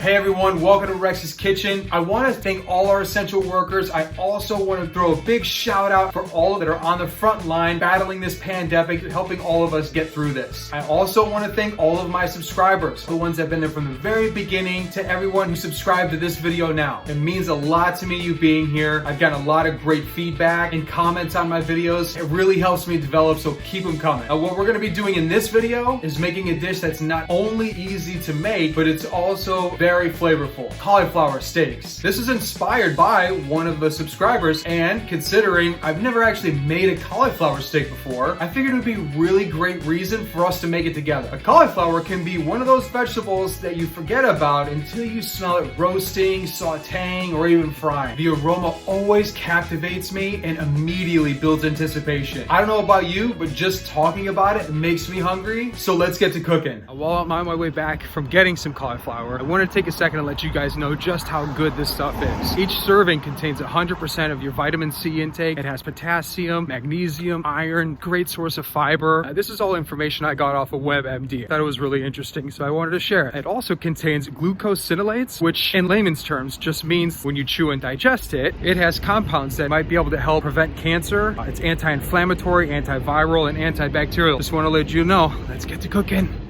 Hey everyone, welcome to Rex's Kitchen. I want to thank all our essential workers. I also want to throw a big shout out for all that are on the front line battling this pandemic, helping all of us get through this. I also want to thank all of my subscribers, the ones that have been there from the very beginning to everyone who subscribed to this video now. It means a lot to me you being here. I've gotten a lot of great feedback and comments on my videos. It really helps me develop, so keep them coming. Now, what we're going to be doing in this video is making a dish that's not only easy to make, but it's also very flavorful. Cauliflower steaks. This is inspired by one of the subscribers, and considering I've never actually made a cauliflower steak before, I figured it would be a really great reason for us to make it together. A cauliflower can be one of those vegetables that you forget about until you smell it roasting, sauteing, or even frying. The aroma always captivates me and immediately builds anticipation. I don't know about you, but just talking about it makes me hungry, so let's get to cooking. While I'm on my way back from getting some cauliflower, I want to take a second to let you guys know just how good this stuff is. Each serving contains 100% of your vitamin C intake. It has potassium, magnesium, iron, great source of fiber. This is all information I got off of WebMD. I thought it was really interesting, so I wanted to share it. It also contains glucosinolates, which in layman's terms just means when you chew and digest it, it has compounds that might be able to help prevent cancer. It's anti-inflammatory, antiviral, and antibacterial. Just want to let you know, let's get to cooking.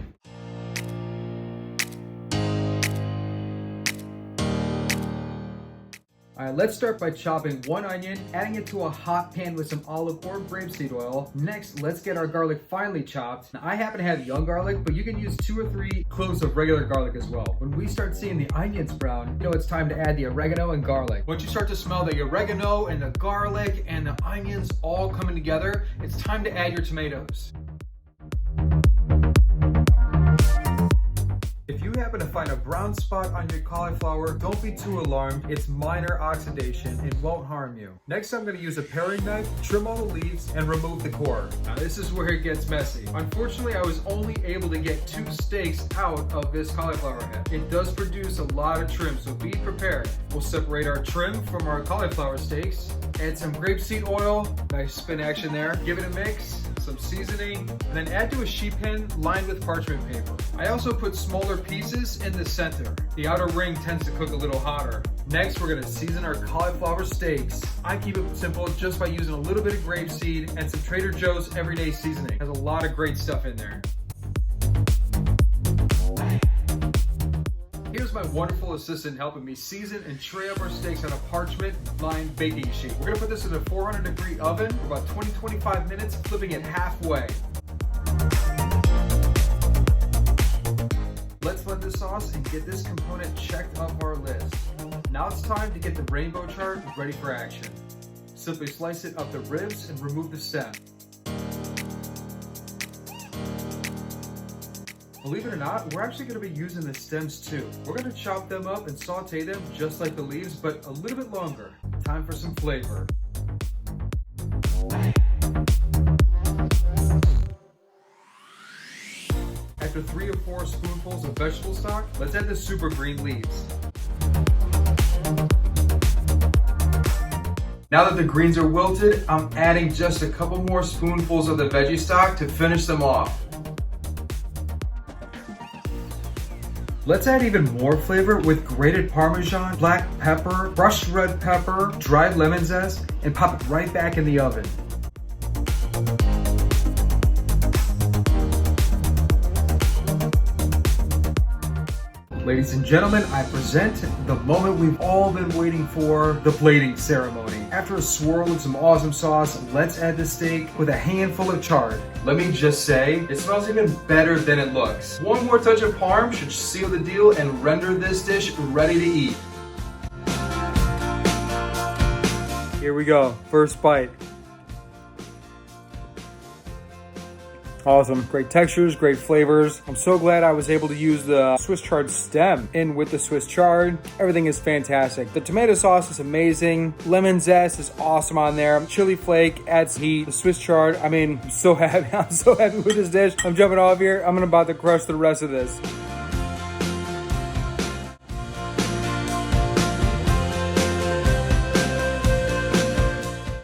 Alright, let's start by chopping one onion, adding it to a hot pan with some olive or grapeseed oil. Next, let's get our garlic finely chopped. Now, I happen to have young garlic, but you can use 2 or 3 cloves of regular garlic as well. When we start seeing the onions brown, you know it's time to add the oregano and garlic. Once you start to smell the oregano and the garlic and the onions all coming together, it's time to add your tomatoes. If you happen to find a brown spot on your cauliflower, don't be too alarmed. It's minor oxidation. It won't harm you. Next, I'm going to use a paring knife, trim all the leaves, and remove the core. Now, this is where it gets messy. Unfortunately, I was only able to get 2 steaks out of this cauliflower head. It does produce a lot of trim, so be prepared. We'll separate our trim from our cauliflower steaks, add some grapeseed oil, nice spin action there, give it a mix, some seasoning, and then add to a sheet pan lined with parchment paper. I also put smaller pieces in the center. The outer ring tends to cook a little hotter. Next, we're gonna season our cauliflower steaks. I keep it simple just by using a little bit of grapeseed and some Trader Joe's everyday seasoning. It has a lot of great stuff in there. Here's my wonderful assistant helping me season and tray up our steaks on a parchment-lined baking sheet. We're gonna put this in a 400-degree oven for about 20-25 minutes, flipping it halfway. Let's blend the sauce and get this component checked off our list. Now it's time to get the rainbow chard ready for action. Simply slice it up the ribs and remove the stem. Believe it or not, we're actually going to be using the stems too. We're going to chop them up and saute them just like the leaves, but a little bit longer. Time for some flavor. After 3 or 4 spoonfuls of vegetable stock, let's add the super green leaves. Now that the greens are wilted, I'm adding just a couple more spoonfuls of the veggie stock to finish them off. Let's add even more flavor with grated Parmesan, black pepper, crushed red pepper, dried lemon zest, and pop it right back in the oven. Ladies and gentlemen, I present the moment we've all been waiting for, the plating ceremony. After a swirl of some awesome sauce, let's add the steak with a handful of chard. Let me just say, it smells even better than it looks. One more touch of parm should seal the deal and render this dish ready to eat. Here we go, first bite. Awesome, great textures, great flavors. I'm so glad I was able to use the Swiss chard stem in with the Swiss chard. Everything is fantastic. The tomato sauce is amazing. Lemon zest is awesome on there. Chili flake adds heat. The Swiss chard, I mean, I'm so happy. I'm so happy with this dish. I'm jumping off here. I'm about to crush the rest of this.